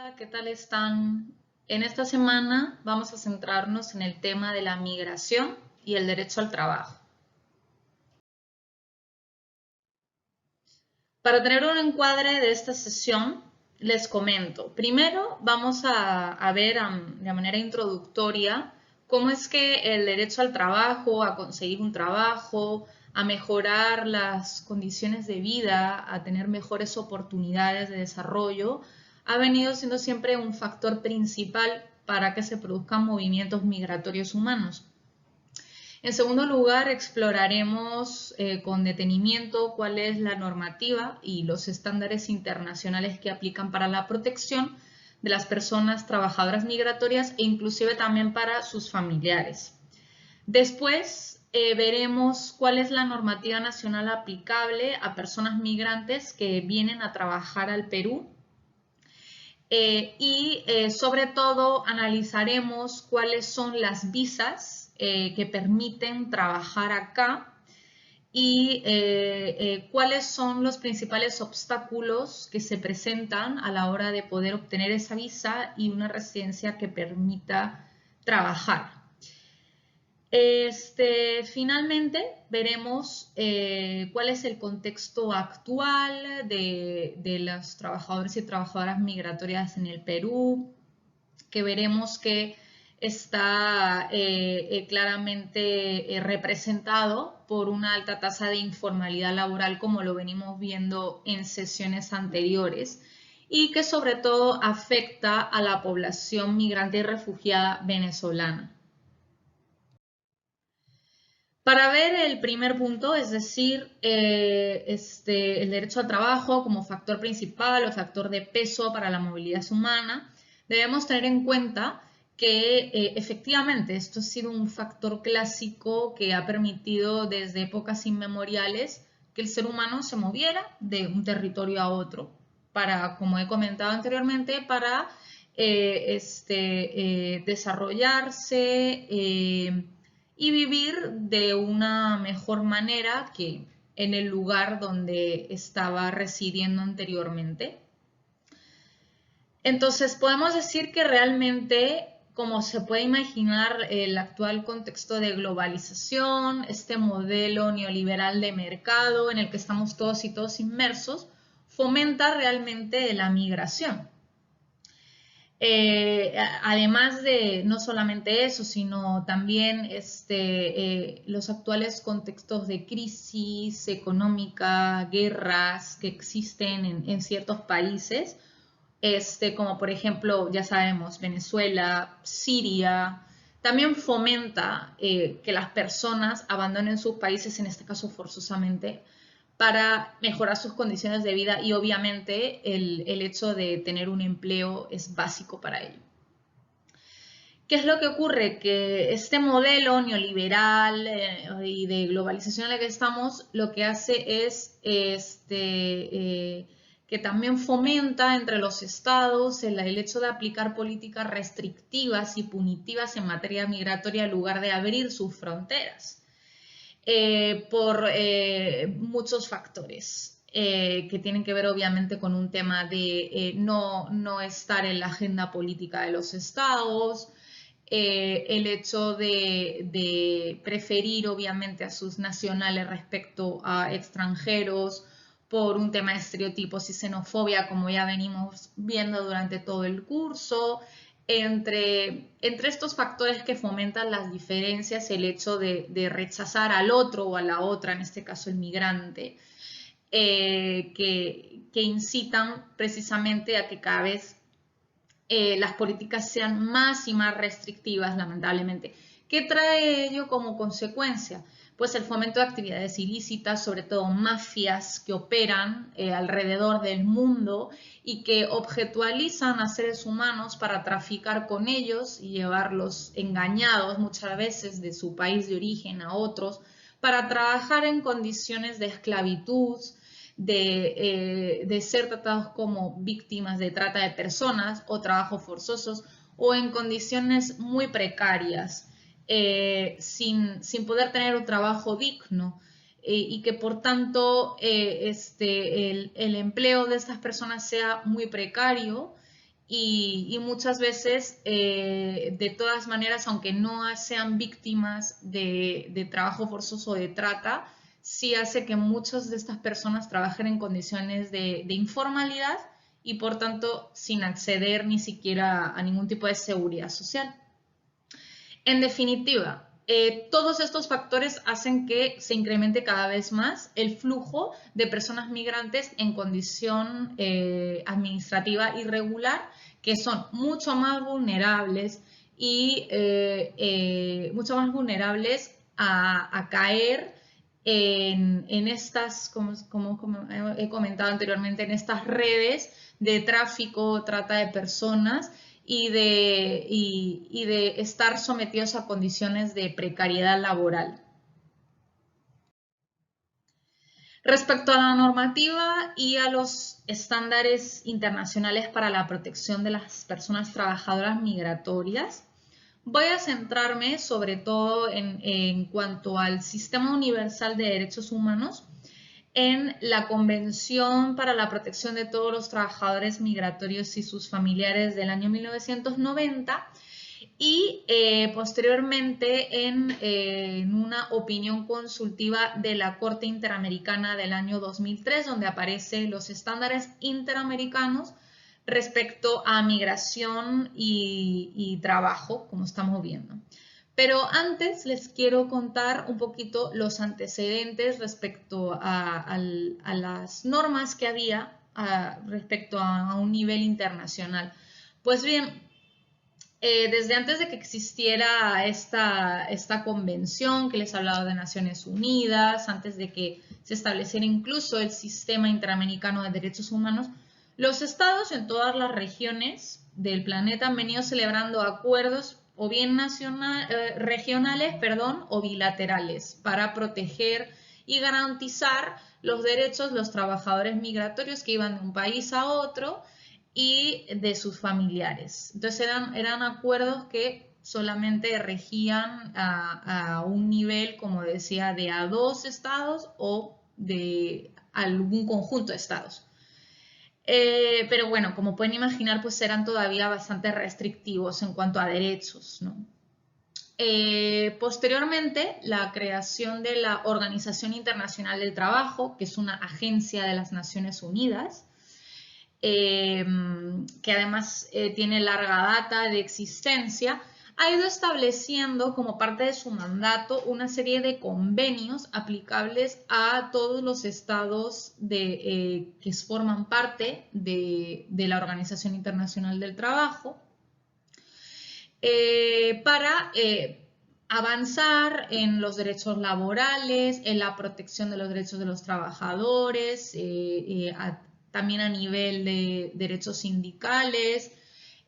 Hola, ¿qué tal están? En esta semana vamos a centrarnos en el tema de la migración y el derecho al trabajo. Para tener un encuadre de esta sesión, les comento. Primero vamos a ver de manera introductoria cómo es que el derecho al trabajo, a conseguir un trabajo, a mejorar las condiciones de vida, a tener mejores oportunidades de desarrollo, ha venido siendo siempre un factor principal para que se produzcan movimientos migratorios humanos. En segundo lugar, exploraremos con detenimiento cuál es la normativa y los estándares internacionales que aplican para la protección de las personas trabajadoras migratorias e inclusive también para sus familiares. Después veremos cuál es la normativa nacional aplicable a personas migrantes que vienen a trabajar al Perú sobre todo analizaremos cuáles son las visas que permiten trabajar acá y cuáles son los principales obstáculos que se presentan a la hora de poder obtener esa visa y una residencia que permita trabajar. Finalmente veremos cuál es el contexto actual de los trabajadores y trabajadoras migratorias en el Perú, que veremos que está claramente representado por una alta tasa de informalidad laboral, como lo venimos viendo en sesiones anteriores, y que sobre todo afecta a la población migrante y refugiada venezolana. Para ver el primer punto, es decir, el derecho al trabajo como factor principal o factor de peso para la movilidad humana, debemos tener en cuenta que efectivamente esto ha sido un factor clásico que ha permitido desde épocas inmemoriales que el ser humano se moviera de un territorio a otro para, como he comentado anteriormente, para desarrollarse y vivir de una mejor manera que en el lugar donde estaba residiendo anteriormente. Entonces podemos decir que realmente, como se puede imaginar, el actual contexto de globalización, este modelo neoliberal de mercado en el que estamos todos y todos inmersos, fomenta realmente la migración. Además de no solamente eso, sino también los actuales contextos de crisis económica, guerras que existen en ciertos países, como por ejemplo, ya sabemos, Venezuela, Siria, también fomenta que las personas abandonen sus países, en este caso forzosamente, para mejorar sus condiciones de vida y obviamente el hecho de tener un empleo es básico para ello. ¿Qué es lo que ocurre? Que este modelo neoliberal y de globalización en el que estamos lo que hace es que también fomenta entre los estados el hecho de aplicar políticas restrictivas y punitivas en materia migratoria en lugar de abrir sus fronteras. Por muchos factores que tienen que ver obviamente con un tema de no estar en la agenda política de los estados, el hecho de preferir obviamente a sus nacionales respecto a extranjeros por un tema de estereotipos y xenofobia, como ya venimos viendo durante todo el curso. Entre estos factores que fomentan las diferencias, el hecho de rechazar al otro o a la otra, en este caso el migrante, que incitan precisamente a que cada vez las políticas sean más y más restrictivas, lamentablemente. ¿Qué trae ello como consecuencia? Pues el fomento de actividades ilícitas, sobre todo mafias que operan alrededor del mundo y que objetualizan a seres humanos para traficar con ellos y llevarlos engañados muchas veces de su país de origen a otros para trabajar en condiciones de esclavitud, de ser tratados como víctimas de trata de personas o trabajos forzosos o en condiciones muy precarias, sin poder tener un trabajo digno y que por tanto el empleo de estas personas sea muy precario y muchas veces, de todas maneras, aunque no sean víctimas de trabajo forzoso o de trata, sí hace que muchas de estas personas trabajen en condiciones de informalidad y por tanto sin acceder ni siquiera a ningún tipo de seguridad social. En definitiva, todos estos factores hacen que se incremente cada vez más el flujo de personas migrantes en condición administrativa irregular, que son mucho más vulnerables y mucho más vulnerables a caer en estas, como he comentado anteriormente, en estas redes de tráfico, trata de personas y de estar sometidos a condiciones de precariedad laboral. Respecto a la normativa y a los estándares internacionales para la protección de las personas trabajadoras migratorias, voy a centrarme sobre todo en cuanto al Sistema Universal de Derechos Humanos, en la Convención para la Protección de todos los Trabajadores Migratorios y sus Familiares del año 1990 y posteriormente en una opinión consultiva de la Corte Interamericana del año 2003, donde aparecen los estándares interamericanos respecto a migración y trabajo, como estamos viendo. Pero antes les quiero contar un poquito los antecedentes respecto a las normas que había respecto a un nivel internacional. Pues bien, desde antes de que existiera esta convención que les hablaba de Naciones Unidas, antes de que se estableciera incluso el Sistema Interamericano de Derechos Humanos, los estados en todas las regiones del planeta han venido celebrando acuerdos o bien regionales, o bilaterales para proteger y garantizar los derechos de los trabajadores migratorios que iban de un país a otro y de sus familiares. Entonces eran acuerdos que solamente regían a un nivel, como decía, de a dos estados o de algún conjunto de estados. Pero bueno, como pueden imaginar, pues eran todavía bastante restrictivos en cuanto a derechos, ¿no? Posteriormente, la creación de la Organización Internacional del Trabajo, que es una agencia de las Naciones Unidas, que además tiene larga data de existencia, ha ido estableciendo como parte de su mandato una serie de convenios aplicables a todos los estados que forman parte de la Organización Internacional del Trabajo para avanzar en los derechos laborales, en la protección de los derechos de los trabajadores, también a nivel de derechos sindicales,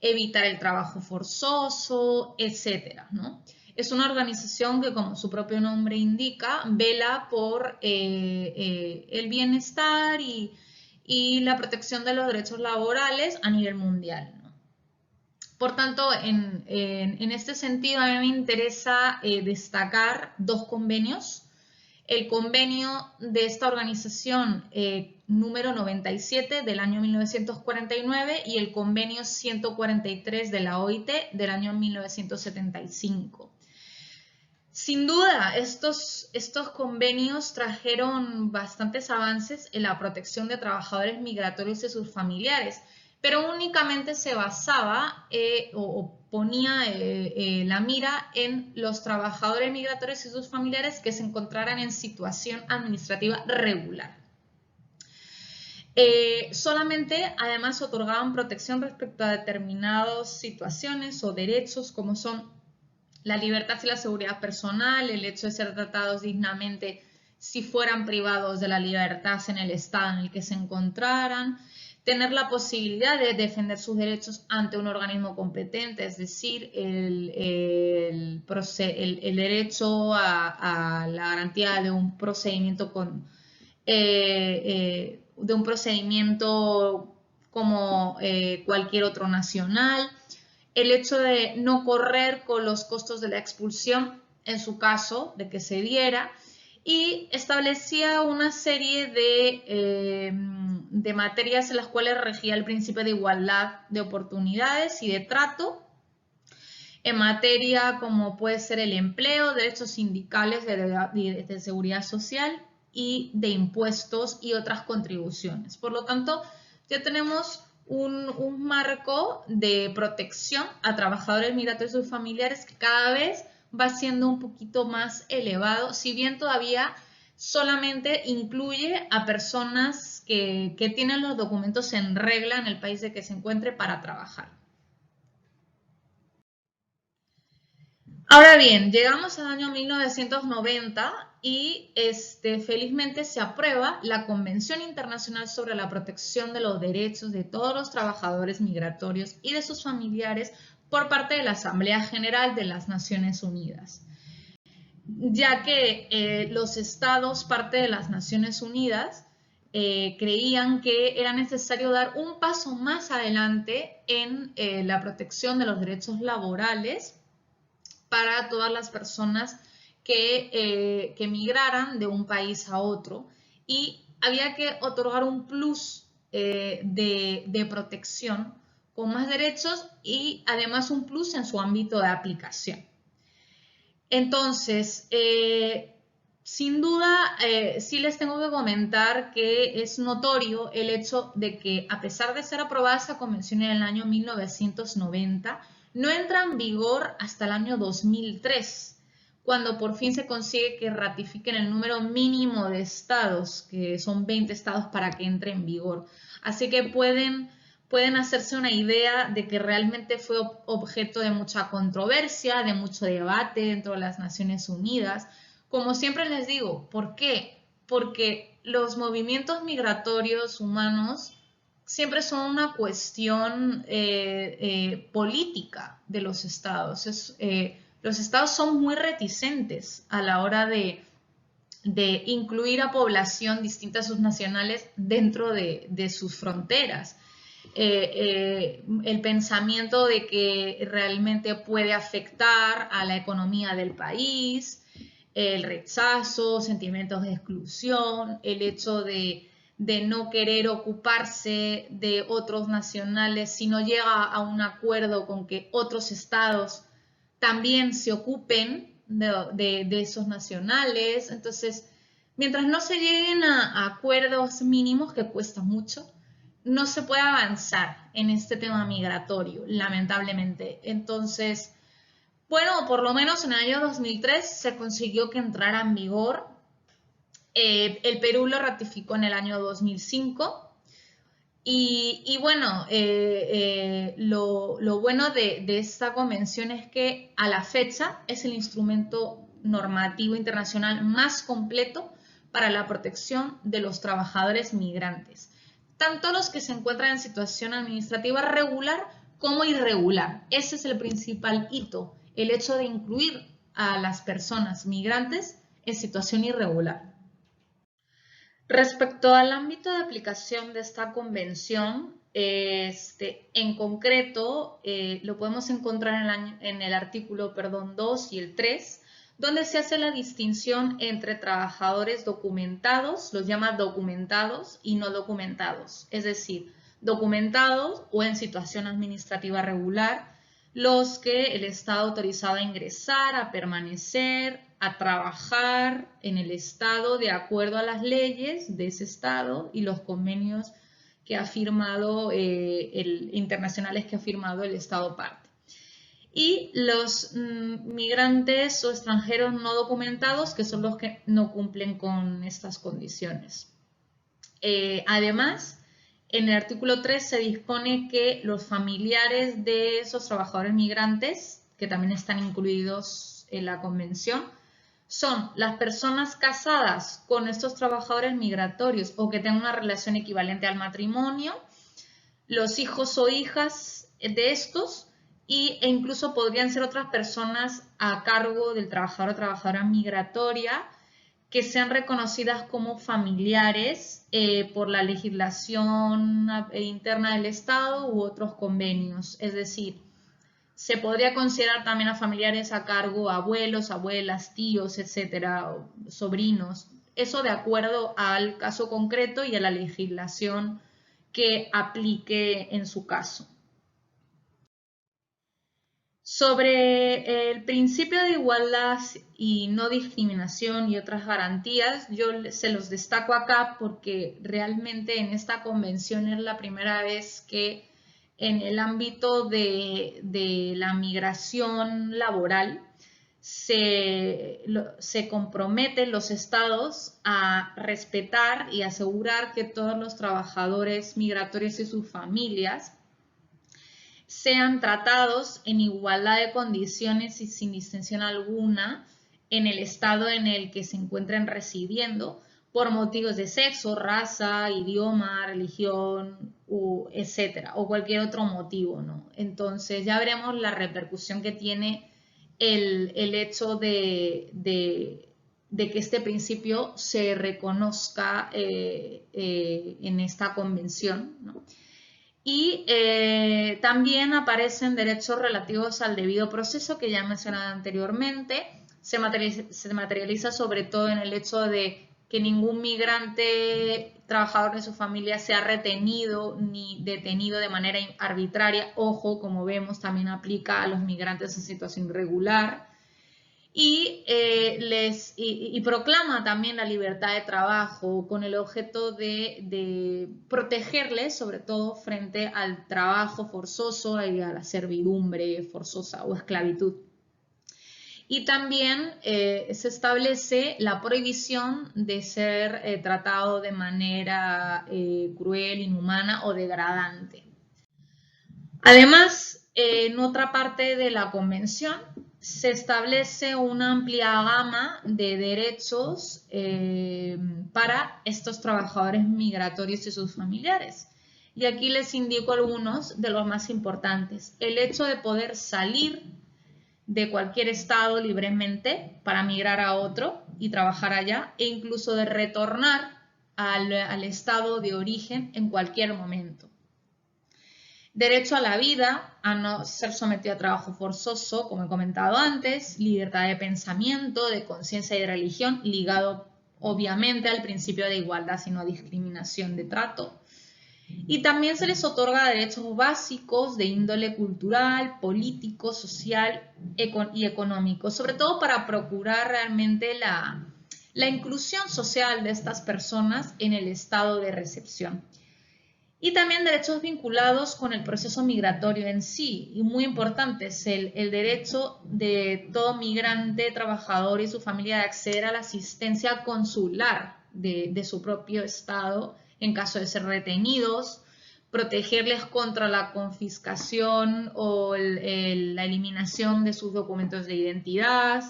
evitar el trabajo forzoso, etcétera, ¿no? Es una organización que, como su propio nombre indica, vela por el bienestar y la protección de los derechos laborales a nivel mundial, ¿no? Por tanto, en este sentido, a mí me interesa destacar dos convenios. El convenio de esta organización número 97 del año 1949 y el convenio 143 de la OIT del año 1975. Sin duda, estos convenios trajeron bastantes avances en la protección de trabajadores migratorios y sus familiares, pero únicamente se basaba o ponía la mira en los trabajadores migratorios y sus familiares que se encontraran en situación administrativa regular. Solamente, además, otorgaban protección respecto a determinadas situaciones o derechos como son la libertad y la seguridad personal, el hecho de ser tratados dignamente si fueran privados de la libertad en el estado en el que se encontraran, tener la posibilidad de defender sus derechos ante un organismo competente, es decir, el derecho a la garantía de un procedimiento como cualquier otro nacional, el hecho de no correr con los costos de la expulsión en su caso de que se diera, y establecía una serie de materias en las cuales regía el principio de igualdad de oportunidades y de trato, en materia como puede ser el empleo, derechos sindicales, de seguridad social y de impuestos y otras contribuciones. Por lo tanto, ya tenemos un marco de protección a trabajadores migratorios y sus familiares que cada vez va siendo un poquito más elevado, si bien todavía solamente incluye a personas que tienen los documentos en regla en el país de que se encuentre para trabajar. Ahora bien, llegamos al año 1990 y felizmente se aprueba la Convención Internacional sobre la Protección de los Derechos de todos los trabajadores migratorios y de sus familiares por parte de la Asamblea General de las Naciones Unidas, ya que los estados, parte de las Naciones Unidas, creían que era necesario dar un paso más adelante en la protección de los derechos laborales para todas las personas que migraran de un país a otro, y había que otorgar un plus de protección con más derechos y además un plus en su ámbito de aplicación. Entonces, sin duda, sí les tengo que comentar que es notorio el hecho de que, a pesar de ser aprobada esa convención en el año 1990, no entra en vigor hasta el año 2003, cuando por fin se consigue que ratifiquen el número mínimo de estados, que son 20 estados, para que entre en vigor. Así que pueden hacerse una idea de que realmente fue objeto de mucha controversia, de mucho debate dentro de las Naciones Unidas. Como siempre les digo, ¿por qué? Porque los movimientos migratorios humanos siempre son una cuestión política de los estados. Los estados son muy reticentes a la hora de incluir a población distinta a sus nacionales dentro de sus fronteras. El pensamiento de que realmente puede afectar a la economía del país, el rechazo, sentimientos de exclusión, el hecho de no querer ocuparse de otros nacionales si no llega a un acuerdo con que otros estados también se ocupen de esos nacionales. Entonces, mientras no se lleguen a acuerdos mínimos, que cuesta mucho, no se puede avanzar en este tema migratorio, lamentablemente. Entonces, bueno, por lo menos en el año 2003 se consiguió que entrara en vigor. El Perú lo ratificó en el año 2005. Y bueno, lo bueno de esta convención es que a la fecha es el instrumento normativo internacional más completo para la protección de los trabajadores migrantes, tanto los que se encuentran en situación administrativa regular como irregular. Ese es el principal hito, el hecho de incluir a las personas migrantes en situación irregular. Respecto al ámbito de aplicación de esta convención, en concreto lo podemos encontrar en el artículo 2 y el 3, donde se hace la distinción entre trabajadores documentados, los llama documentados y no documentados, es decir, documentados o en situación administrativa regular, los que el Estado ha autorizado a ingresar, a permanecer, a trabajar en el Estado de acuerdo a las leyes de ese Estado y los convenios que ha firmado, internacionales que ha firmado el Estado parte. Y los migrantes o extranjeros no documentados, que son los que no cumplen con estas condiciones. Además, en el artículo 3 se dispone que los familiares de esos trabajadores migrantes, que también están incluidos en la convención, son las personas casadas con estos trabajadores migratorios o que tengan una relación equivalente al matrimonio, los hijos o hijas de estos, e incluso podrían ser otras personas a cargo del trabajador o trabajadora migratoria que sean reconocidas como familiares por la legislación interna del Estado u otros convenios. Es decir, se podría considerar también a familiares a cargo, abuelos, abuelas, tíos, etcétera, sobrinos, eso de acuerdo al caso concreto y a la legislación que aplique en su caso. Sobre el principio de igualdad y no discriminación y otras garantías, yo se los destaco acá porque realmente en esta convención es la primera vez que en el ámbito de la migración laboral se comprometen los estados a respetar y asegurar que todos los trabajadores migratorios y sus familias sean tratados en igualdad de condiciones y sin distinción alguna en el estado en el que se encuentren residiendo por motivos de sexo, raza, idioma, religión, etcétera, o cualquier otro motivo, ¿no? Entonces ya veremos la repercusión que tiene el hecho de que este principio se reconozca en esta convención, ¿no? Y también aparecen derechos relativos al debido proceso que ya mencionaba anteriormente. Se materializa sobre todo en el hecho de que ningún migrante trabajador de su familia sea retenido ni detenido de manera arbitraria. Ojo, como vemos, también aplica a los migrantes en situación irregular. Y proclama también la libertad de trabajo con el objeto de protegerles, sobre todo frente al trabajo forzoso y a la servidumbre forzosa o esclavitud. Y también se establece la prohibición de ser tratado de manera cruel, inhumana o degradante. Además, en otra parte de la convención se establece una amplia gama de derechos para estos trabajadores migratorios y sus familiares. Y aquí les indico algunos de los más importantes. El hecho de poder salir de cualquier estado libremente para migrar a otro y trabajar allá, e incluso de retornar al estado de origen en cualquier momento. Derecho a la vida, a no ser sometido a trabajo forzoso, como he comentado antes, libertad de pensamiento, de conciencia y de religión, ligado obviamente al principio de igualdad y no discriminación de trato. Y también se les otorga derechos básicos de índole cultural, político, social y económico, sobre todo para procurar realmente la inclusión social de estas personas en el estado de recepción. Y también derechos vinculados con el proceso migratorio en sí, y muy importante es el derecho de todo migrante, trabajador y su familia de acceder a la asistencia consular de su propio estado en caso de ser retenidos, protegerles contra la confiscación o la eliminación de sus documentos de identidad,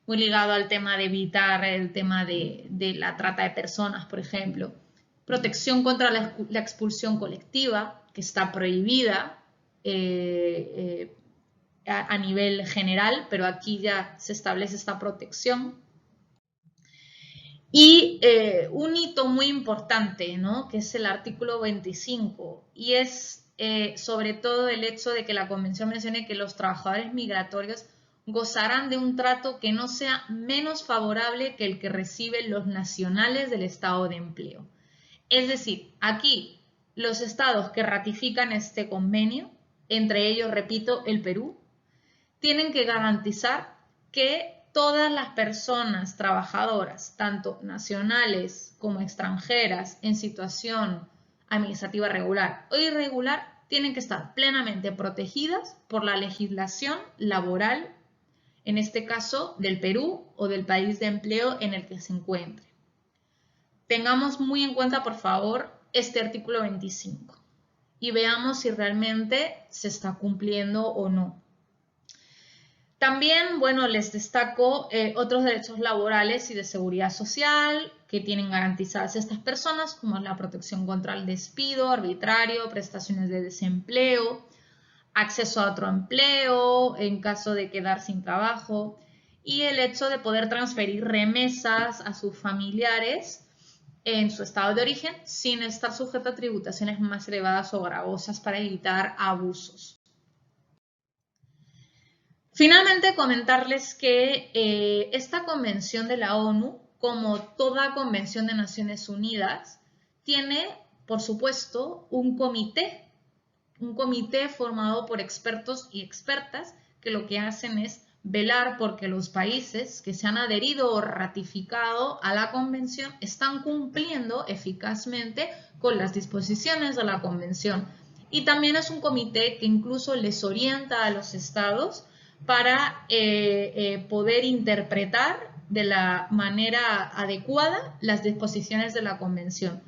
muy ligado al tema de evitar el tema de la trata de personas, por ejemplo. Protección contra la expulsión colectiva, que está prohibida a nivel general, pero aquí ya se establece esta protección. Y un hito muy importante, ¿no?, que es el artículo 25, y es sobre todo el hecho de que la Convención mencione que los trabajadores migratorios gozarán de un trato que no sea menos favorable que el que reciben los nacionales del estado de empleo. Es decir, aquí los estados que ratifican este convenio, entre ellos, repito, el Perú, tienen que garantizar que todas las personas trabajadoras, tanto nacionales como extranjeras, en situación administrativa regular o irregular, tienen que estar plenamente protegidas por la legislación laboral, en este caso del Perú o del país de empleo en el que se encuentre. Tengamos muy en cuenta, por favor, este artículo 25 y veamos si realmente se está cumpliendo o no. También, bueno, les destaco otros derechos laborales y de seguridad social que tienen garantizadas estas personas, como la protección contra el despido arbitrario, prestaciones de desempleo, acceso a otro empleo en caso de quedar sin trabajo y el hecho de poder transferir remesas a sus familiares en su estado de origen sin estar sujeto a tributaciones más elevadas o gravosas para evitar abusos. Finalmente, comentarles que esta convención de la ONU como toda convención de Naciones Unidas, tiene, por supuesto, un comité formado por expertos y expertas que lo que hacen es velar porque los países que se han adherido o ratificado a la convención están cumpliendo eficazmente con las disposiciones de la convención. Y también es un comité que incluso les orienta a los estados para poder interpretar de la manera adecuada las disposiciones de la convención.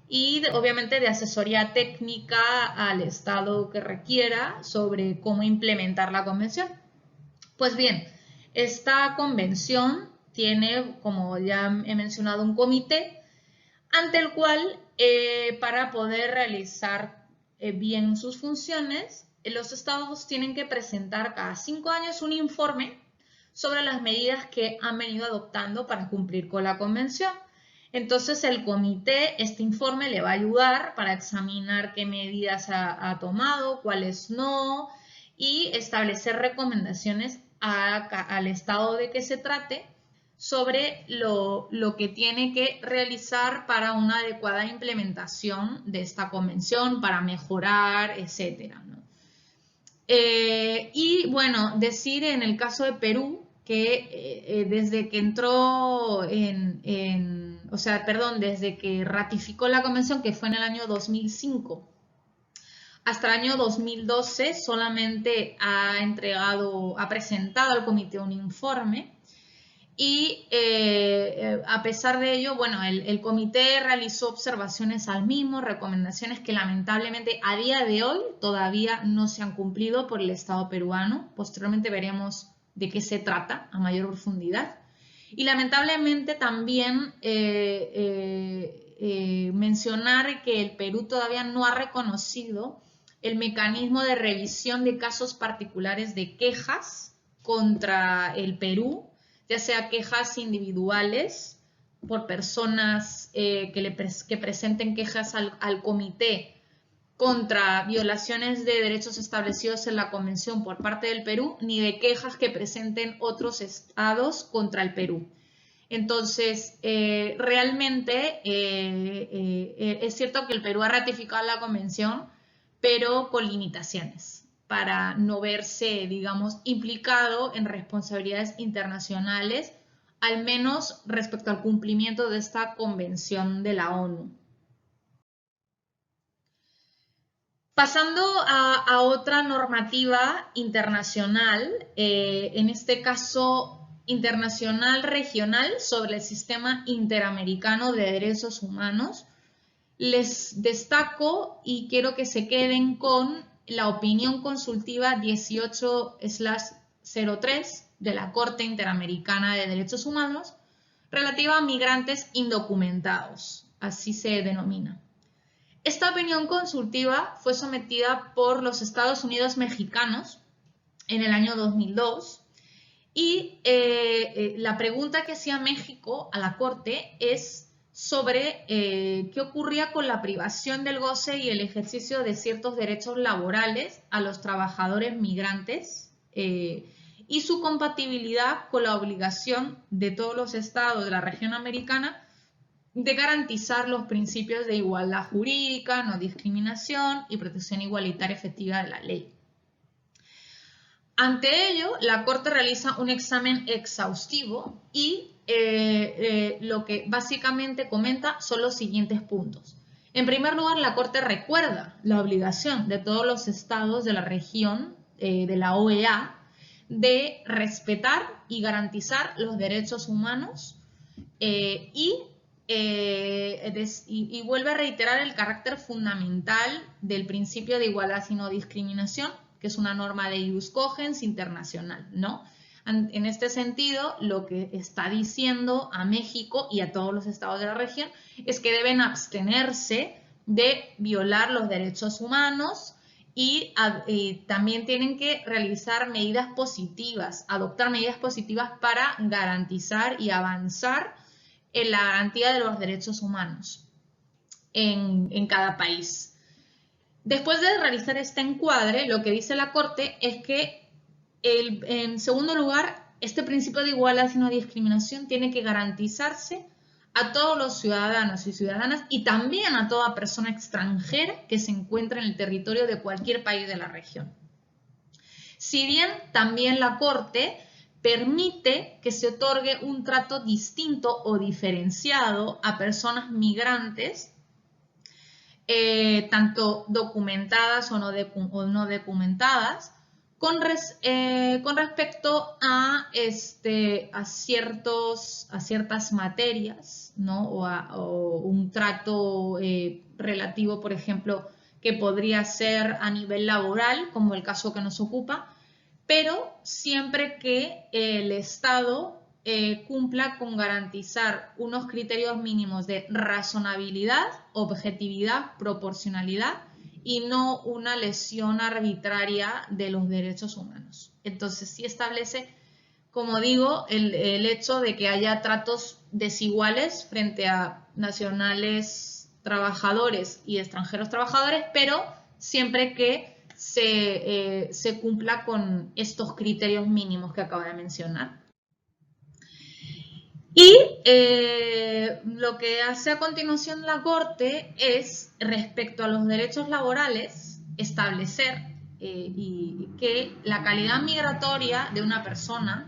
Y obviamente de asesoría técnica al estado que requiera sobre cómo implementar la convención. Pues bien, esta convención tiene, como ya he mencionado, un comité ante el cual, para poder realizar bien sus funciones, los estados tienen que presentar cada 5 años un informe sobre las medidas que han venido adoptando para cumplir con la convención. Entonces el comité, este informe le va a ayudar para examinar qué medidas ha tomado, cuáles no, y establecer recomendaciones al estado de que se trate sobre lo que tiene que realizar para una adecuada implementación de esta convención, para mejorar, etc., ¿no? Y bueno, decir en el caso de Perú que desde que entró desde que ratificó la convención, que fue en el año 2005, hasta el año 2012 solamente ha presentado al comité un informe y a pesar de ello, bueno, el comité realizó observaciones al mismo, recomendaciones que lamentablemente a día de hoy todavía no se han cumplido por el Estado peruano. Posteriormente veremos de qué se trata a mayor profundidad. Y lamentablemente también mencionar que el Perú todavía no ha reconocido el mecanismo de revisión de casos particulares de quejas contra el Perú, ya sea quejas individuales por personas que presenten quejas al comité contra violaciones de derechos establecidos en la Convención por parte del Perú, ni de quejas que presenten otros estados contra el Perú. Entonces, realmente es cierto que el Perú ha ratificado la Convención, pero con limitaciones, para no verse, digamos, implicado en responsabilidades internacionales, al menos respecto al cumplimiento de esta convención de la ONU. Pasando a otra normativa internacional, en este caso internacional regional sobre el sistema interamericano de derechos humanos, les destaco y quiero que se queden con la opinión consultiva 18/03 de la Corte Interamericana de Derechos Humanos relativa a migrantes indocumentados, así se denomina. Esta opinión consultiva fue sometida por los Estados Unidos mexicanos en el año 2002 y la pregunta que hacía México a la Corte es sobre qué ocurría con la privación del goce y el ejercicio de ciertos derechos laborales a los trabajadores migrantes y su compatibilidad con la obligación de todos los estados de la región americana de garantizar los principios de igualdad jurídica, no discriminación y protección igualitaria efectiva de la ley. Ante ello, la Corte realiza un examen exhaustivo y lo que básicamente comenta son los siguientes puntos. En primer lugar, la Corte recuerda la obligación de todos los estados de la región de la OEA de respetar y garantizar los derechos humanos y vuelve a reiterar el carácter fundamental del principio de igualdad y no discriminación, que es una norma de ius cogens internacional, ¿no? En este sentido, lo que está diciendo a México y a todos los estados de la región es que deben abstenerse de violar los derechos humanos y también tienen que realizar medidas positivas, adoptar medidas positivas para garantizar y avanzar en la garantía de los derechos humanos en cada país. Después de realizar este encuadre, lo que dice la Corte es que, en segundo lugar, este principio de igualdad y no discriminación tiene que garantizarse a todos los ciudadanos y ciudadanas y también a toda persona extranjera que se encuentre en el territorio de cualquier país de la región. Si bien también la Corte permite que se otorgue un trato distinto o diferenciado a personas migrantes, tanto documentadas o no documentadas, con respecto a ciertas materias, ¿no? o un trato relativo, por ejemplo, que podría ser a nivel laboral, como el caso que nos ocupa, pero siempre que el Estado cumpla con garantizar unos criterios mínimos de razonabilidad, objetividad, proporcionalidad y no una lesión arbitraria de los derechos humanos. Entonces, sí establece, como digo, el hecho de que haya tratos desiguales frente a nacionales trabajadores y extranjeros trabajadores, pero siempre que se cumpla con estos criterios mínimos que acabo de mencionar. Y lo que hace a continuación la Corte es, respecto a los derechos laborales, establecer que la calidad migratoria de una persona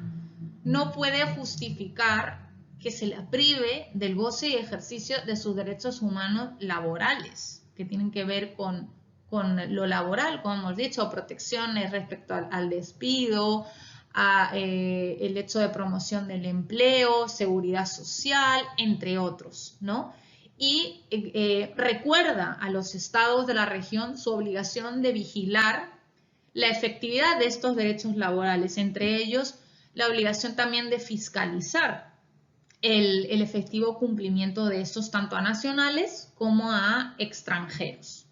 no puede justificar que se la prive del goce y ejercicio de sus derechos humanos laborales, que tienen que ver con lo laboral, como hemos dicho, protecciones respecto al despido, el hecho de promoción del empleo, seguridad social, entre otros, ¿no? Y recuerda a los estados de la región su obligación de vigilar la efectividad de estos derechos laborales, entre ellos la obligación también de fiscalizar el efectivo cumplimiento de estos tanto a nacionales como a extranjeros.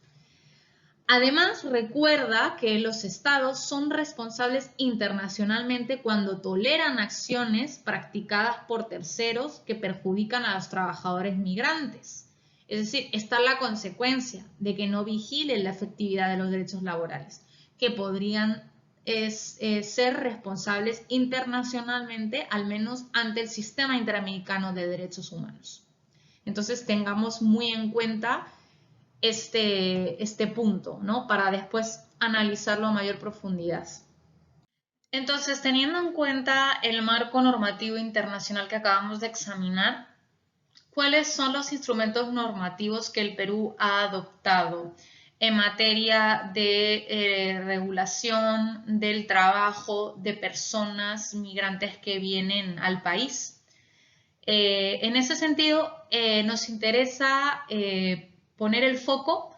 Además, recuerda que los estados son responsables internacionalmente cuando toleran acciones practicadas por terceros que perjudican a los trabajadores migrantes. Es decir, está la consecuencia de que no vigilen la efectividad de los derechos laborales, que podrían ser responsables internacionalmente, al menos ante el Sistema Interamericano de Derechos Humanos. Entonces, tengamos muy en cuenta este punto, ¿no? Para después analizarlo a mayor profundidad. Entonces, teniendo en cuenta el marco normativo internacional que acabamos de examinar, ¿cuáles son los instrumentos normativos que el Perú ha adoptado en materia de regulación del trabajo de personas migrantes que vienen al país? En ese sentido, nos interesa poner el foco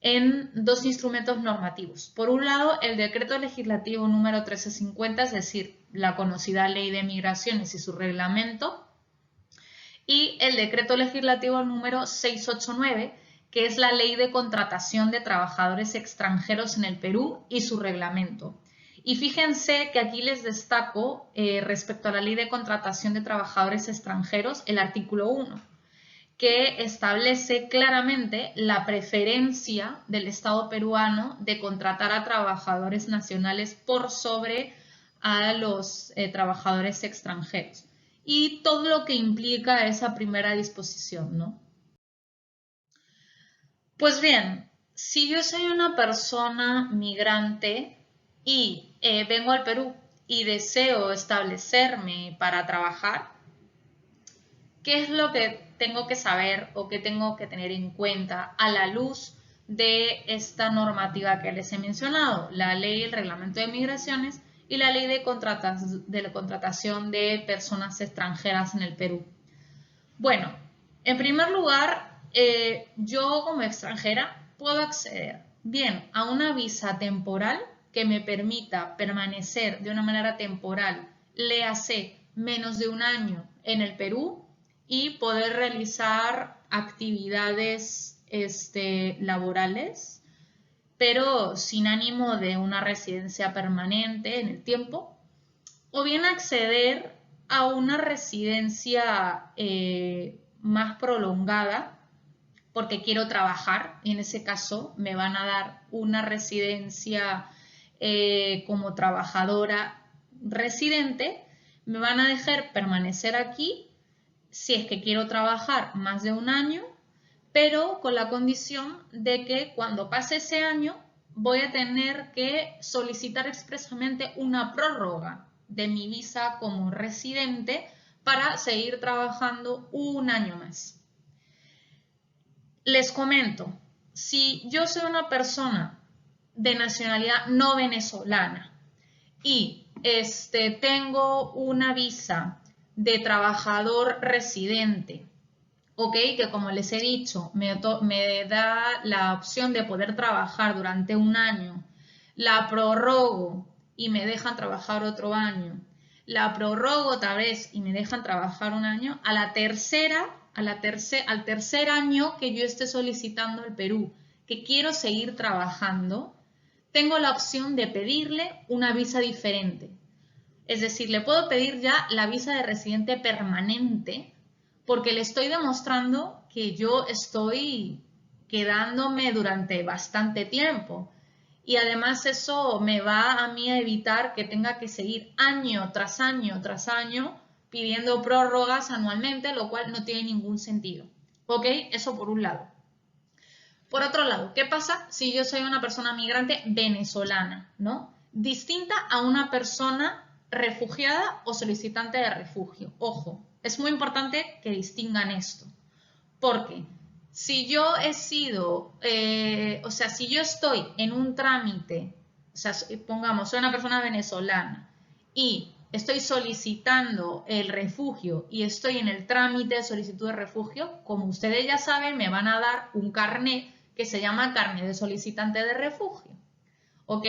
en dos instrumentos normativos. Por un lado, el Decreto Legislativo número 1350, es decir, la conocida Ley de Migraciones y su reglamento, y el Decreto Legislativo número 689, que es la Ley de Contratación de Trabajadores Extranjeros en el Perú y su reglamento. Y fíjense que aquí les destaco respecto a la Ley de Contratación de Trabajadores Extranjeros el artículo 1, que establece claramente la preferencia del Estado peruano de contratar a trabajadores nacionales por sobre a los trabajadores extranjeros. Y todo lo que implica esa primera disposición, ¿no? Pues bien, si yo soy una persona migrante y vengo al Perú y deseo establecerme para trabajar, ¿qué es lo que tengo que saber o que tengo que tener en cuenta a la luz de esta normativa que les he mencionado? La ley, el reglamento de migraciones y la ley de contratación de personas extranjeras en el Perú. Bueno, en primer lugar, yo como extranjera puedo acceder bien a una visa temporal que me permita permanecer de una manera temporal, léase menos de un año en el Perú y poder realizar actividades laborales, pero sin ánimo de una residencia permanente en el tiempo, o bien acceder a una residencia más prolongada porque quiero trabajar y en ese caso me van a dar una residencia como trabajadora residente me van a dejar permanecer aquí si es que quiero trabajar más de un año, pero con la condición de que cuando pase ese año voy a tener que solicitar expresamente una prórroga de mi visa como residente para seguir trabajando un año más. Les comento, si yo soy una persona de nacionalidad no venezolana y tengo una visa de trabajador residente, ok, que como les he dicho, me da la opción de poder trabajar durante un año, la prorrogo y me dejan trabajar otro año, la prorrogo otra vez y me dejan trabajar un año, al tercer año que yo esté solicitando al Perú, que quiero seguir trabajando, tengo la opción de pedirle una visa diferente. Es decir, le puedo pedir ya la visa de residente permanente porque le estoy demostrando que yo estoy quedándome durante bastante tiempo. Y además eso me va a mí a evitar que tenga que seguir año tras año tras año pidiendo prórrogas anualmente, lo cual no tiene ningún sentido. ¿Ok? Eso por un lado. Por otro lado, ¿qué pasa si yo soy una persona migrante venezolana, ¿no? Distinta a una persona refugiada o solicitante de refugio. Ojo, es muy importante que distingan esto, porque si yo he sido, si yo estoy en un trámite, o sea, pongamos, soy una persona venezolana y estoy solicitando el refugio y estoy en el trámite de solicitud de refugio, como ustedes ya saben, me van a dar un carnet que se llama carnet de solicitante de refugio, ¿ok?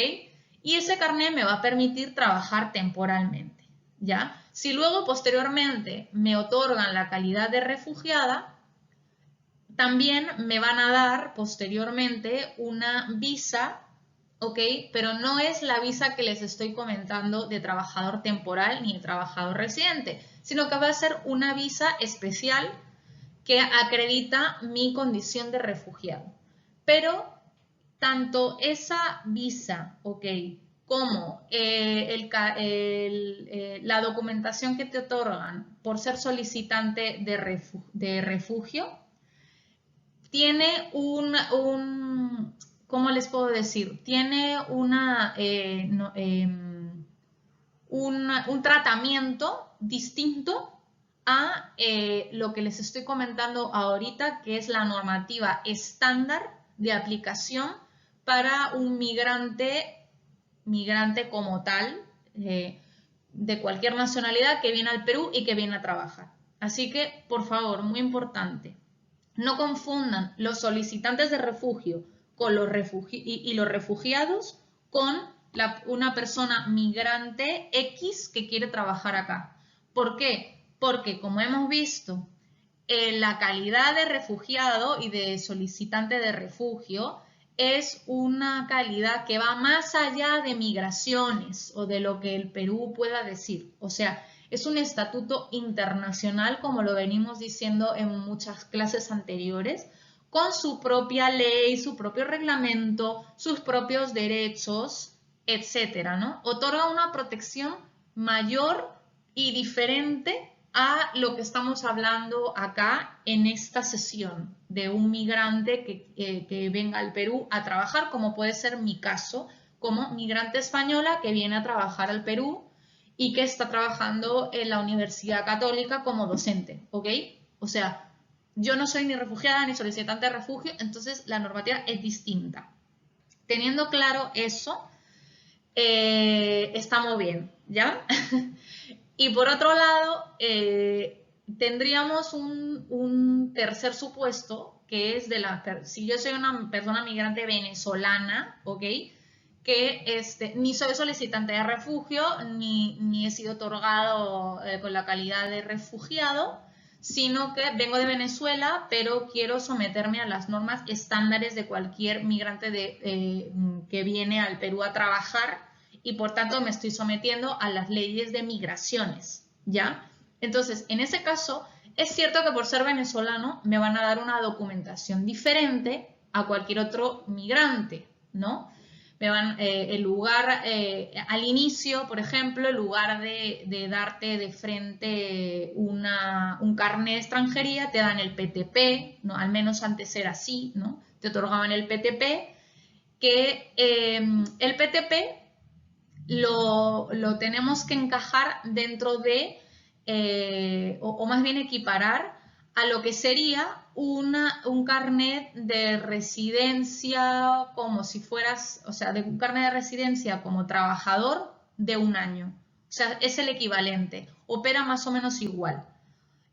Y ese carnet me va a permitir trabajar temporalmente, ¿ya? Si luego, posteriormente, me otorgan la calidad de refugiada, también me van a dar, posteriormente, una visa, ¿ok? Pero no es la visa que les estoy comentando de trabajador temporal ni de trabajador residente, sino que va a ser una visa especial que acredita mi condición de refugiado. Pero tanto esa visa, ¿ok? Como la documentación que te otorgan por ser solicitante de refugio, tiene ¿cómo les puedo decir? Tiene un tratamiento distinto a lo que les estoy comentando ahorita, que es la normativa estándar de aplicación para un migrante como tal, de cualquier nacionalidad que viene al Perú y que viene a trabajar. Así que, por favor, muy importante, no confundan los solicitantes de refugio con los refugiados con una persona migrante X que quiere trabajar acá. ¿Por qué? Porque, como hemos visto, la calidad de refugiado y de solicitante de refugio es una calidad que va más allá de migraciones o de lo que el Perú pueda decir. O sea, es un estatuto internacional, como lo venimos diciendo en muchas clases anteriores, con su propia ley, su propio reglamento, sus propios derechos, etcétera, ¿no? Otorga una protección mayor y diferente a lo que estamos hablando acá en esta sesión de un migrante que venga al Perú a trabajar, como puede ser mi caso, como migrante española que viene a trabajar al Perú y que está trabajando en la Universidad Católica como docente, ¿ok? O sea, yo no soy ni refugiada ni solicitante de refugio, entonces la normativa es distinta. Teniendo claro eso, estamos bien, ¿ya? Y por otro lado, tendríamos un tercer supuesto, que es si yo soy una persona migrante venezolana, ¿ok? Que ni soy solicitante de refugio, ni he sido otorgado con la calidad de refugiado, sino que vengo de Venezuela, pero quiero someterme a las normas estándares de cualquier migrante que viene al Perú a trabajar, y por tanto me estoy sometiendo a las leyes de migraciones, ¿ya? Entonces, en ese caso, es cierto que por ser venezolano me van a dar una documentación diferente a cualquier otro migrante, ¿no? el lugar, al inicio, por ejemplo, en lugar de darte de frente un carnet de extranjería, te dan el PTP, ¿no? Al menos antes era así, ¿no? Te otorgaban el PTP, que el PTP lo tenemos que encajar dentro de, o más bien equiparar a lo que sería un carnet de residencia como si fueras, o sea, de un carnet de residencia como trabajador de un año. O sea, es el equivalente, opera más o menos igual.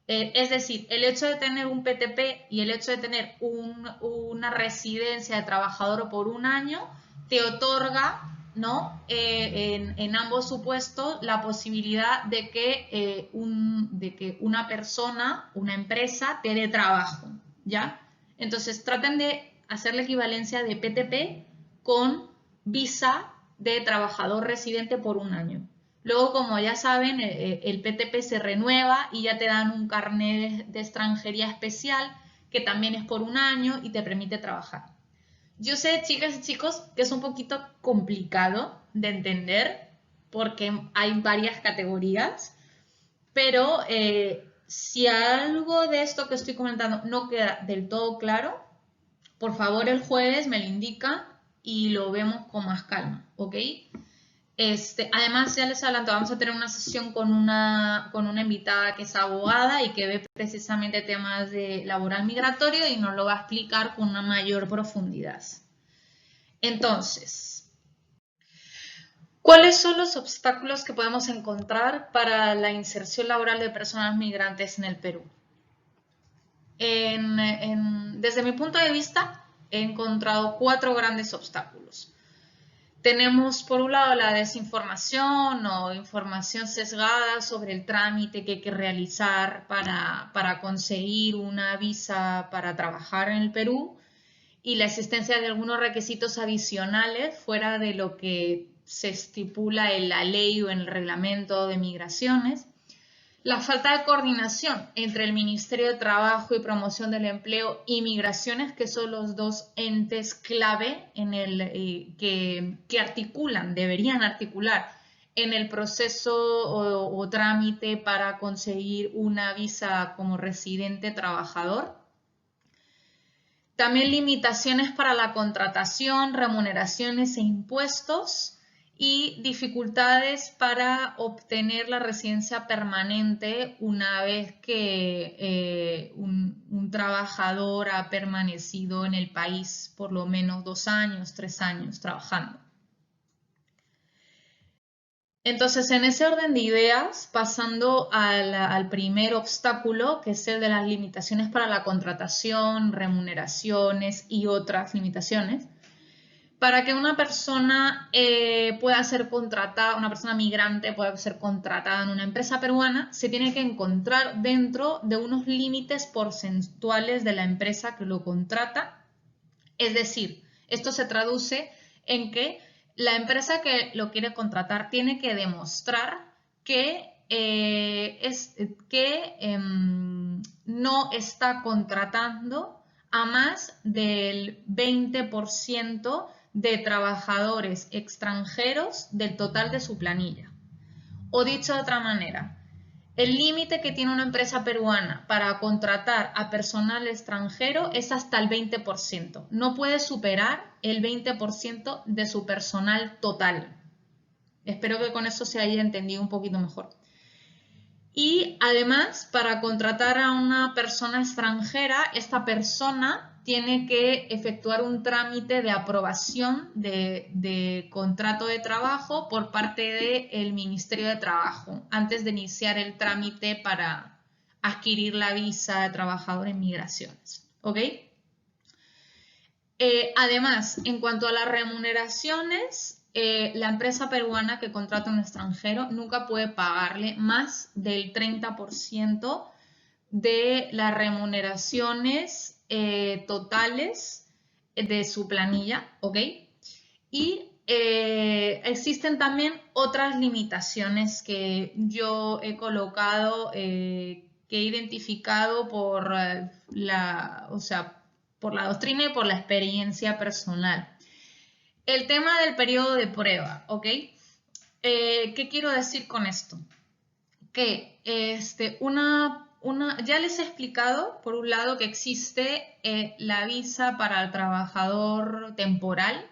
Es decir, el hecho de tener un PTP y el hecho de tener una residencia de trabajador por un año te otorga, ¿no? En ambos supuestos la posibilidad de que una persona, una empresa, te dé trabajo, ¿ya? Entonces traten de hacer la equivalencia de PTP con visa de trabajador residente por un año. Luego, como ya saben, el PTP se renueva y ya te dan un carnet de extranjería especial que también es por un año y te permite trabajar. Yo sé, chicas y chicos, que es un poquito complicado de entender porque hay varias categorías, pero si algo de esto que estoy comentando no queda del todo claro, por favor el jueves me lo indica y lo vemos con más calma, ¿ok? Además, ya les adelanto, vamos a tener una sesión con una invitada que es abogada y que ve precisamente temas de laboral migratorio y nos lo va a explicar con una mayor profundidad. Entonces, ¿cuáles son los obstáculos que podemos encontrar para la inserción laboral de personas migrantes en el Perú? Desde mi punto de vista, he encontrado 4 grandes obstáculos. Tenemos por un lado la desinformación o información sesgada sobre el trámite que hay que realizar para conseguir una visa para trabajar en el Perú y la existencia de algunos requisitos adicionales fuera de lo que se estipula en la ley o en el reglamento de migraciones. La falta de coordinación entre el Ministerio de Trabajo y Promoción del Empleo y Migraciones, que son los dos entes clave que articulan, deberían articular en el proceso o trámite para conseguir una visa como residente trabajador. También limitaciones para la contratación, remuneraciones e impuestos y dificultades para obtener la residencia permanente una vez que un trabajador ha permanecido en el país por lo menos 2 años, 3 años trabajando. Entonces, en ese orden de ideas, pasando al primer obstáculo, que es el de las limitaciones para la contratación, remuneraciones y otras limitaciones, para que una persona pueda ser contratada, una persona migrante pueda ser contratada en una empresa peruana, se tiene que encontrar dentro de unos límites porcentuales de la empresa que lo contrata. Es decir, esto se traduce en que la empresa que lo quiere contratar tiene que demostrar que no está contratando a más del 20% de trabajadores extranjeros del total de su planilla. O dicho de otra manera, el límite que tiene una empresa peruana para contratar a personal extranjero es hasta el 20%. No puede superar el 20% de su personal total. Espero que con eso se haya entendido un poquito mejor. Y además, para contratar a una persona extranjera, esta persona tiene que efectuar un trámite de aprobación de contrato de trabajo por parte del Ministerio de Trabajo antes de iniciar el trámite para adquirir la visa de trabajador en migraciones. ¿Ok? Además, en cuanto a las remuneraciones, la empresa peruana que contrata a un extranjero nunca puede pagarle más del 30% de las remuneraciones totales de su planilla, ¿ok? Y existen también otras limitaciones que yo he colocado, que he identificado por por la doctrina y por la experiencia personal. El tema del periodo de prueba, ¿ok? ¿Qué quiero decir con esto? Que ya les he explicado, por un lado, que existe la visa para el trabajador temporal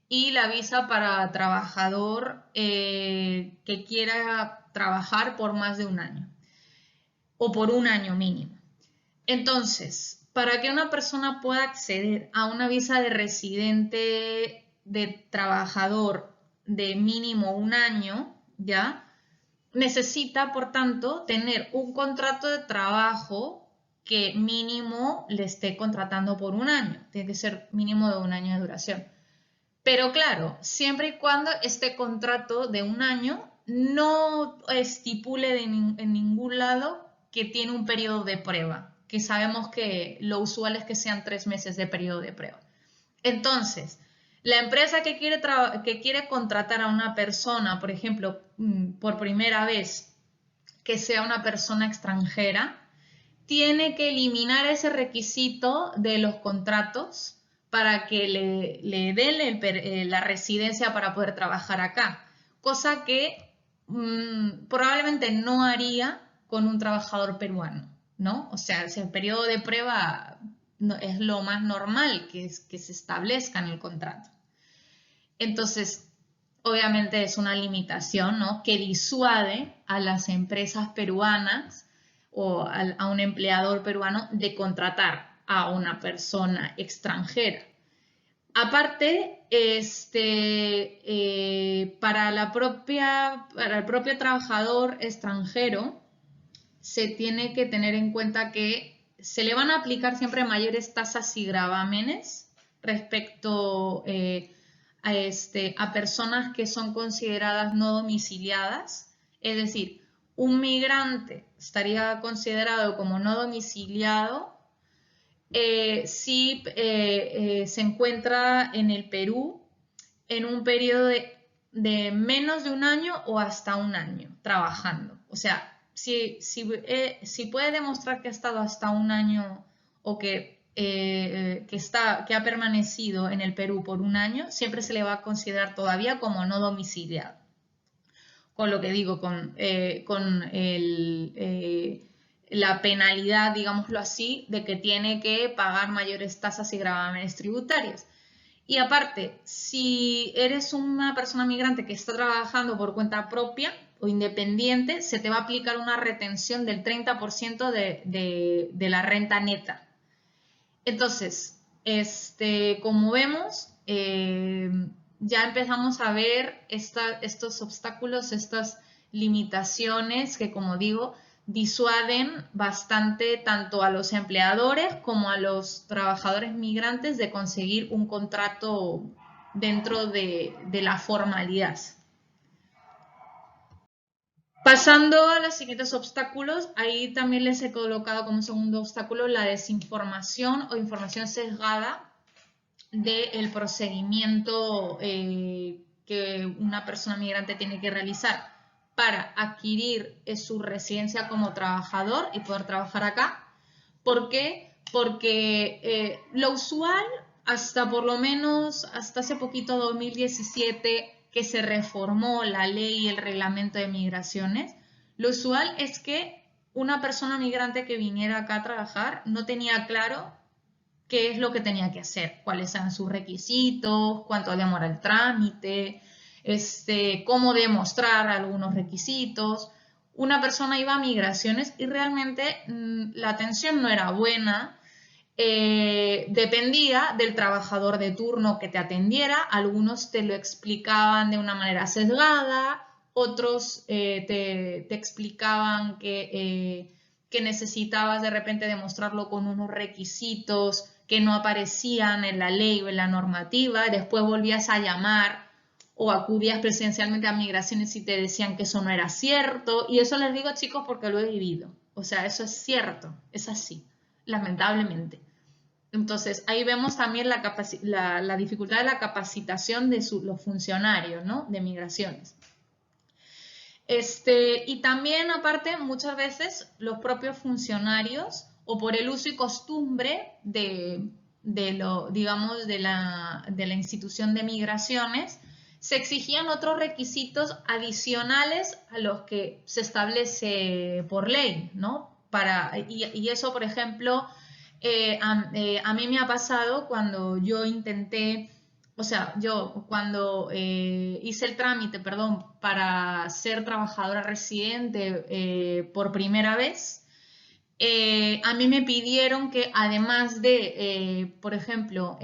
y la visa para trabajador que quiera trabajar por más de un año o por un año mínimo. Entonces, para que una persona pueda acceder a una visa de residente de trabajador de mínimo un año, ¿ya? Necesita, por tanto, tener un contrato de trabajo que mínimo le esté contratando por un año. Tiene que ser mínimo de un año de duración. Pero claro, siempre y cuando este contrato de un año no estipule en ningún lado que tiene un periodo de prueba, que sabemos que lo usual es que sean 3 meses de periodo de prueba. Entonces, la empresa que quiere contratar a una persona, por ejemplo, por primera vez, que sea una persona extranjera, tiene que eliminar ese requisito de los contratos para que le den la residencia para poder trabajar acá, cosa que probablemente no haría con un trabajador peruano, ¿no? O sea, si el periodo de prueba es lo más normal que se establezca en el contrato. Entonces, obviamente es una limitación, ¿no? Que disuade a las empresas peruanas o a un empleador peruano de contratar a una persona extranjera. Aparte, para el propio trabajador extranjero, se tiene que tener en cuenta que se le van a aplicar siempre mayores tasas y gravámenes respecto a personas que son consideradas no domiciliadas. Es decir, un migrante estaría considerado como no domiciliado si se encuentra en el Perú en un periodo de menos de un año o hasta un año trabajando. O sea, si puede demostrar que ha estado hasta un año o que ha permanecido en el Perú por un año, siempre se le va a considerar todavía como no domiciliado. Con lo que digo, con la penalidad, digámoslo así, de que tiene que pagar mayores tasas y gravámenes tributarios. Y aparte, si eres una persona migrante que está trabajando por cuenta propia o independiente, se te va a aplicar una retención del 30% de la renta neta. Entonces, como vemos, ya empezamos a ver estos obstáculos, estas limitaciones que, como digo, disuaden bastante tanto a los empleadores como a los trabajadores migrantes de conseguir un contrato dentro de la formalidad. Pasando a los siguientes obstáculos, ahí también les he colocado como segundo obstáculo la desinformación o información sesgada del procedimiento que una persona migrante tiene que realizar para adquirir su residencia como trabajador y poder trabajar acá. ¿Por qué? Porque lo usual, hasta por lo menos hasta hace poquito, 2017, que se reformó la ley y el reglamento de migraciones, lo usual es que una persona migrante que viniera acá a trabajar no tenía claro qué es lo que tenía que hacer, cuáles eran sus requisitos, cuánto demora el trámite, cómo demostrar algunos requisitos. Una persona iba a migraciones y realmente la atención no era buena, dependía del trabajador de turno que te atendiera, algunos te lo explicaban de una manera sesgada, otros te explicaban que necesitabas de repente demostrarlo con unos requisitos que no aparecían en la ley o en la normativa, después volvías a llamar o acudías presencialmente a migraciones y te decían que eso no era cierto, y eso les digo, chicos, porque lo he vivido, o sea, eso es cierto, es así, lamentablemente. Entonces, ahí vemos también la dificultad de la capacitación de los funcionarios, ¿no?, de migraciones. Y también, aparte, muchas veces los propios funcionarios, o por el uso y costumbre de digamos, de la institución de migraciones, se exigían otros requisitos adicionales a los que se establece por ley, ¿no? Y eso, por ejemplo, a mí me ha pasado cuando yo intenté, o sea, yo cuando hice el trámite, perdón, para ser trabajadora residente por primera vez, a mí me pidieron que además de, por ejemplo,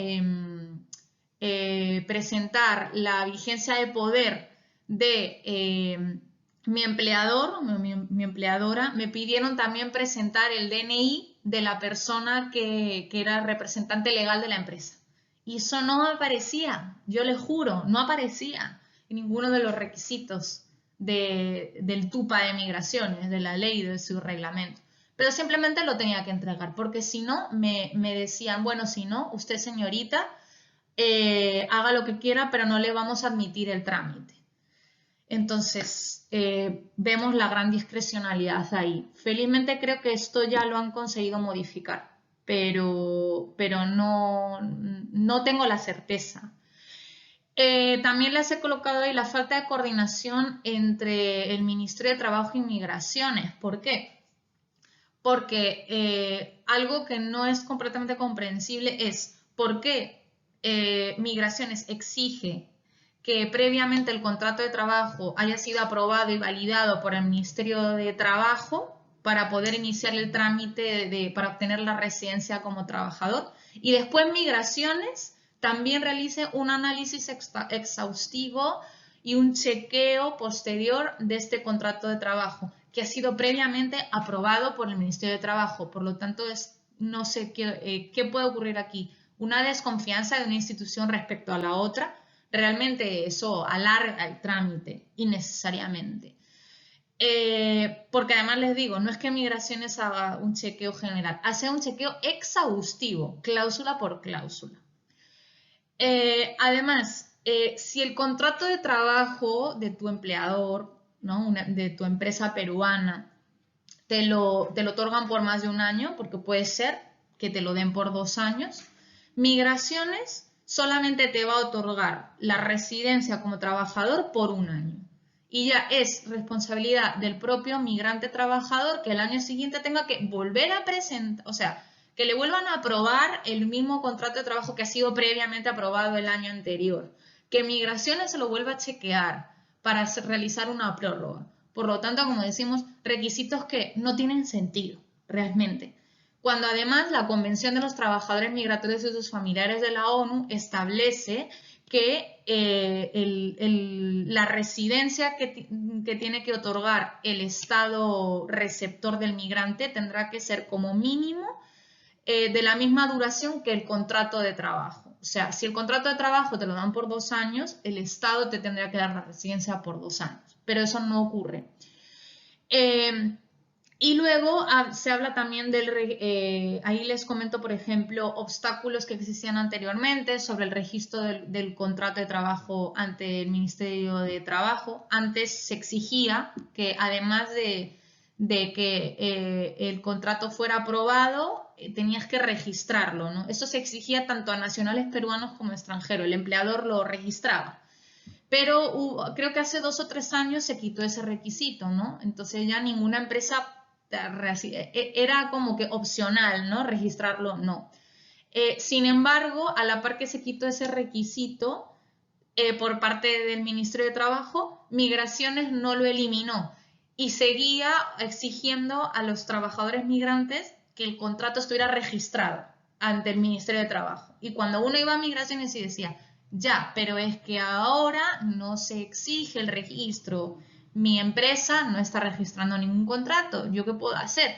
presentar la vigencia de poder de mi empleador, mi empleadora, me pidieron también presentar el DNI de la persona que era representante legal de la empresa. Y eso no aparecía, yo les juro, no aparecía en ninguno de los requisitos del TUPA de migraciones, de la ley, de su reglamento. Pero simplemente lo tenía que entregar, porque si no, me decían, bueno, si no, usted señorita, haga lo que quiera, pero no le vamos a admitir el trámite. Entonces, vemos la gran discrecionalidad ahí. Felizmente creo que esto ya lo han conseguido modificar, pero no tengo la certeza. También les he colocado ahí la falta de coordinación entre el Ministerio de Trabajo y Migraciones. ¿Por qué? Porque algo que no es completamente comprensible es por qué Migraciones exige que previamente el contrato de trabajo haya sido aprobado y validado por el Ministerio de Trabajo para poder iniciar el trámite para obtener la residencia como trabajador, y después Migraciones también realice un análisis exhaustivo y un chequeo posterior de este contrato de trabajo que ha sido previamente aprobado por el Ministerio de Trabajo. Por lo tanto, no sé qué puede ocurrir aquí. Una desconfianza de una institución respecto a la otra. Realmente eso alarga el trámite innecesariamente. Porque además les digo, no es que Migraciones haga un chequeo general, hace un chequeo exhaustivo, cláusula por cláusula. Además, si el contrato de trabajo de tu empleador, ¿no? De tu empresa peruana, te lo otorgan por más de un año, porque puede ser que te lo den por 2 años, Migraciones solamente te va a otorgar la residencia como trabajador por 1 año. Y ya es responsabilidad del propio migrante trabajador que el año siguiente tenga que volver a presentar, o sea, que le vuelvan a aprobar el mismo contrato de trabajo que ha sido previamente aprobado el año anterior, que Migraciones se lo vuelva a chequear para realizar una prórroga. Por lo tanto, como decimos, requisitos que no tienen sentido realmente. Cuando además la Convención de los Trabajadores Migratorios y sus Familiares de la ONU establece que la residencia que tiene que otorgar el Estado receptor del migrante tendrá que ser como mínimo de la misma duración que el contrato de trabajo. O sea, si el contrato de trabajo te lo dan por 2 años, el Estado te tendría que dar la residencia por 2 años, pero eso no ocurre. Y luego se habla también ahí les comento, por ejemplo, obstáculos que existían anteriormente sobre el registro del contrato de trabajo ante el Ministerio de Trabajo. Antes se exigía que además de que el contrato fuera aprobado, tenías que registrarlo, ¿no? Eso se exigía tanto a nacionales peruanos como extranjeros. El empleador lo registraba. Pero creo que hace 2 o 3 años se quitó ese requisito, ¿no? Entonces ya ninguna empresa era como que opcional, ¿no? Registrarlo, no. Sin embargo, a la par que se quitó ese requisito por parte del Ministerio de Trabajo, Migraciones no lo eliminó y seguía exigiendo a los trabajadores migrantes que el contrato estuviera registrado ante el Ministerio de Trabajo. Y cuando uno iba a Migraciones y decía, ya, pero es que ahora no se exige el registro, mi empresa no está registrando ningún contrato, ¿yo qué puedo hacer?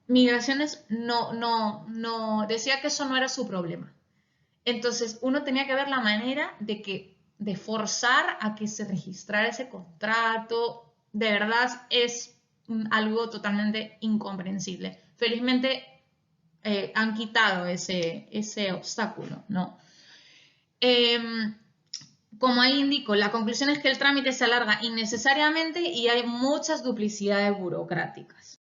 Migraciones no decía que eso no era su problema. Entonces uno tenía que ver la manera de forzar a que se registrara ese contrato. De verdad es algo totalmente incomprensible. Felizmente han quitado ese obstáculo, ¿no? Como ahí indico, la conclusión es que el trámite se alarga innecesariamente y hay muchas duplicidades burocráticas.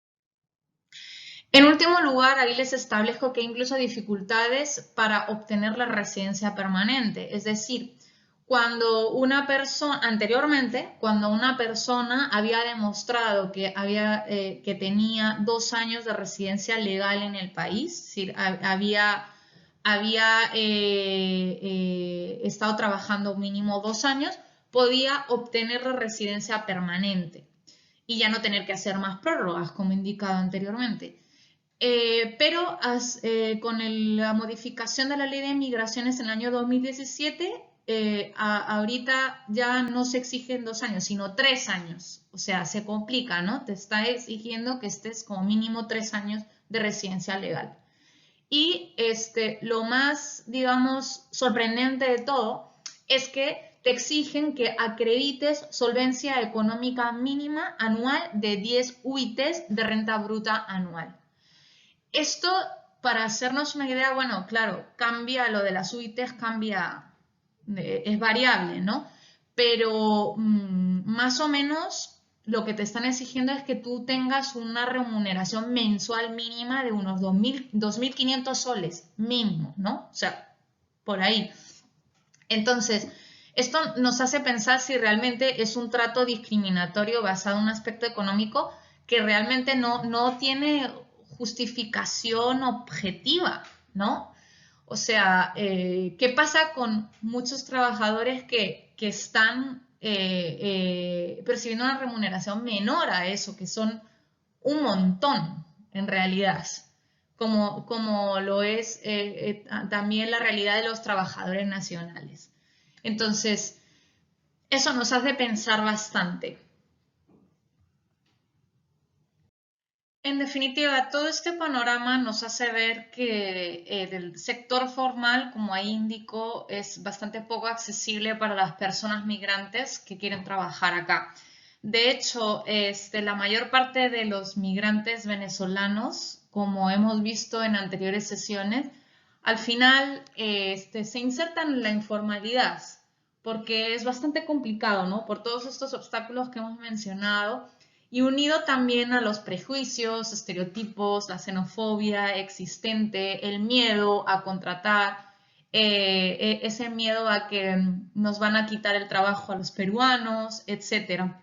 En último lugar, ahí les establezco que hay incluso dificultades para obtener la residencia permanente. Es decir, cuando una persona, anteriormente, cuando una persona había demostrado que tenía 2 años de residencia legal en el país, es decir, había estado trabajando mínimo 2 años, podía obtener la residencia permanente y ya no tener que hacer más prórrogas, como indicado anteriormente. Pero con la modificación de la ley de migraciones en el año 2017, ahorita ya no se exigen 2 años, sino 3 años. O sea, se complica, ¿no? Te está exigiendo que estés como mínimo 3 años de residencia legal. Y lo más, digamos, sorprendente de todo es que te exigen que acredites solvencia económica mínima anual de 10 UITs de renta bruta anual. Esto, para hacernos una idea, bueno, claro, cambia lo de las UITs, cambia, es variable, ¿no? Pero más o menos lo que te están exigiendo es que tú tengas una remuneración mensual mínima de unos 2.500 soles mínimo, ¿no? O sea, por ahí. Entonces, esto nos hace pensar si realmente es un trato discriminatorio basado en un aspecto económico que realmente no tiene justificación objetiva, ¿no? O sea, ¿qué pasa con muchos trabajadores que están percibiendo una remuneración menor a eso, que son un montón en realidad, como lo es también la realidad de los trabajadores nacionales? Entonces, eso nos hace pensar bastante. En definitiva, todo este panorama nos hace ver que el sector formal, como ahí indicó, es bastante poco accesible para las personas migrantes que quieren trabajar acá. De hecho, la mayor parte de los migrantes venezolanos, como hemos visto en anteriores sesiones, al final se insertan en la informalidad, porque es bastante complicado, ¿no? Por todos estos obstáculos que hemos mencionado y unido también a los prejuicios, estereotipos, la xenofobia existente, el miedo a contratar, ese miedo a que nos van a quitar el trabajo a los peruanos, etcétera.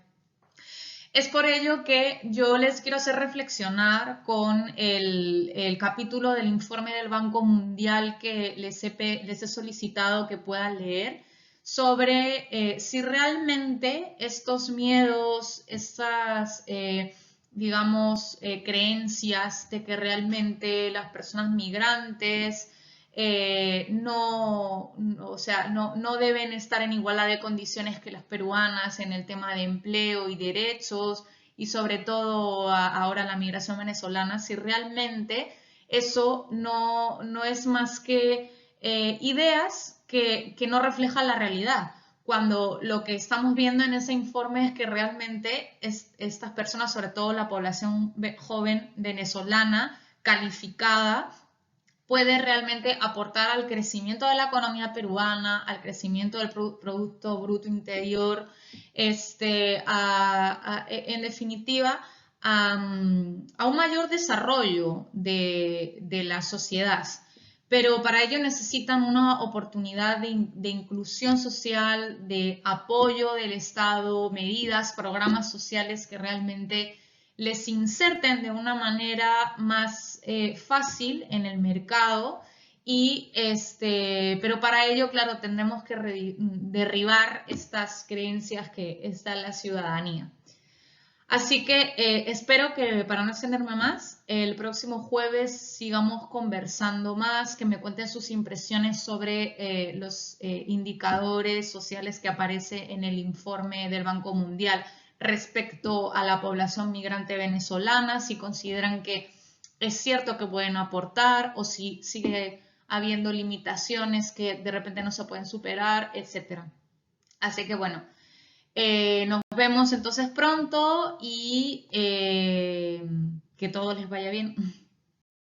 Es por ello que yo les quiero hacer reflexionar con el capítulo del informe del Banco Mundial que les he solicitado que puedan leer sobre si realmente estos miedos, estas, digamos, creencias de que realmente las personas migrantes o sea, no deben estar en igualdad de condiciones que las peruanas en el tema de empleo y derechos, y sobre todo ahora la migración venezolana, si realmente eso no es más que ideas que no reflejan la realidad, cuando lo que estamos viendo en ese informe es que realmente estas personas, sobre todo la población joven venezolana, calificada, puede realmente aportar al crecimiento de la economía peruana, al crecimiento del Producto Bruto Interior, en definitiva, a un mayor desarrollo de la sociedad. Pero para ello necesitan una oportunidad de inclusión social, de apoyo del Estado, medidas, programas sociales que realmente les inserten de una manera más fácil en el mercado pero para ello, claro, tendremos que derribar estas creencias que está en la ciudadanía. Así que espero que, para no extenderme más, el próximo jueves sigamos conversando más, que me cuenten sus impresiones sobre los indicadores sociales que aparece en el informe del Banco Mundial respecto a la población migrante venezolana, si consideran que es cierto que pueden aportar o si sigue habiendo limitaciones que de repente no se pueden superar, etc. Así que bueno. Nos vemos entonces pronto y que todo les vaya bien.